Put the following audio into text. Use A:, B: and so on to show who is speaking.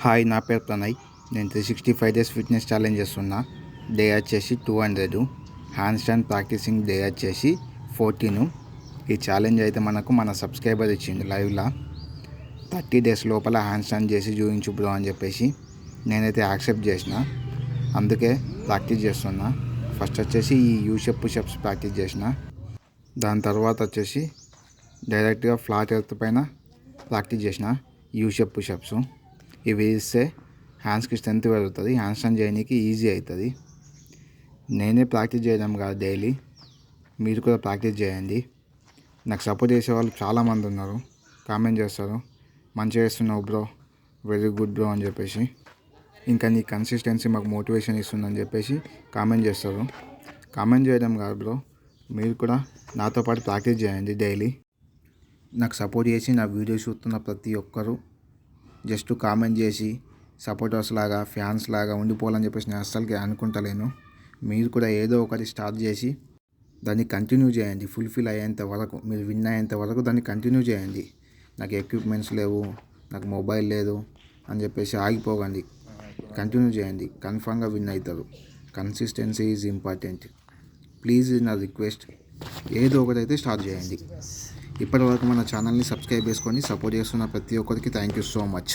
A: Hi, నా పేరు ప్రణయ్. నేను 365 డేస్ ఫిట్నెస్ ఛాలెంజ్ చేస్తున్నా. డే వచ్చేసి 200, హ్యాండ్ స్టాండ్ ప్రాక్టీసింగ్ డే వచ్చేసి 14. ఈ ఛాలెంజ్ అయితే మనకు మన సబ్స్క్రైబర్ ఇచ్చింది లైవ్లో. 30 డేస్ లోపల హ్యాండ్ స్టాండ్ చేసి చూపించు బ్రో అని చెప్పేసి నేనైతే యాక్సెప్ట్ చేసిన. అందుకే ప్రాక్టీస్ చేస్తున్నా. ఫస్ట్ వచ్చేసి ఈ యూషప్ పుషప్స్ ప్రాక్టీస్ చేసిన. దాని తర్వాత వచ్చేసి డైరెక్ట్గా ఫ్లాట్ ఎర్త్ పైన ప్రాక్టీస్ చేసిన యూషప్ పుషప్స్. ఇవి వేస్తే హ్యాండ్స్కి స్ట్రెంత్ పెరుగుతుంది, హ్యాండ్ స్టాండ్ చేయడానికి ఈజీ అవుతుంది. నేనే ప్రాక్టీస్ చేయడం కాదు, డైలీ మీరు కూడా ప్రాక్టీస్ చేయండి. నాకు సపోర్ట్ చేసే వాళ్ళు చాలామంది ఉన్నారు. కామెంట్ చేస్తారు, మంచిగా చేస్తున్నావు బ్రో, వెరీ గుడ్ బ్రో అని చెప్పేసి. ఇంకా నీ కన్సిస్టెన్సీ మాకు మోటివేషన్ ఇస్తుందని చెప్పేసి కామెంట్ చేస్తారు. కామెంట్ చేయడం కాదు బ్రో, మీరు కూడా నాతో పాటు ప్రాక్టీస్ చేయండి డైలీ. నాకు సపోర్ట్ చేసి నా వీడియో చూస్తున్న ప్రతి ఒక్కరూ జస్ట్ కామెంట్ చేసి సపోర్టర్స్ లాగా, ఫ్యాన్స్ లాగా ఉండిపోవాలని చెప్పేసి నేను అస్సలకి అనుకుంటలేను. మీరు కూడా ఏదో ఒకటి స్టార్ట్ చేసి దాన్ని కంటిన్యూ చేయండి. ఫుల్ఫిల్ అయ్యేంత వరకు, మీరు విన్ అయ్యేంత వరకు దాన్ని కంటిన్యూ చేయండి. నాకు ఎక్విప్మెంట్స్ లేవు, నాకు మొబైల్ లేదు అని చెప్పేసి ఆగిపోకండి. కంటిన్యూ చేయండి, కన్ఫామ్గా విన్ అవుతారు. Consistency is important. ప్లీజ్, నా రిక్వెస్ట్, ఏదో ఒకటైతే స్టార్ట్ చేయండి. ఇప్పటివరకు మన ఛానల్ని సబ్స్క్రైబ్ చేసుకొని సపోర్ట్ చేస్తున్న ప్రతి ఒక్కరికి థ్యాంక్ యూ సో మచ్.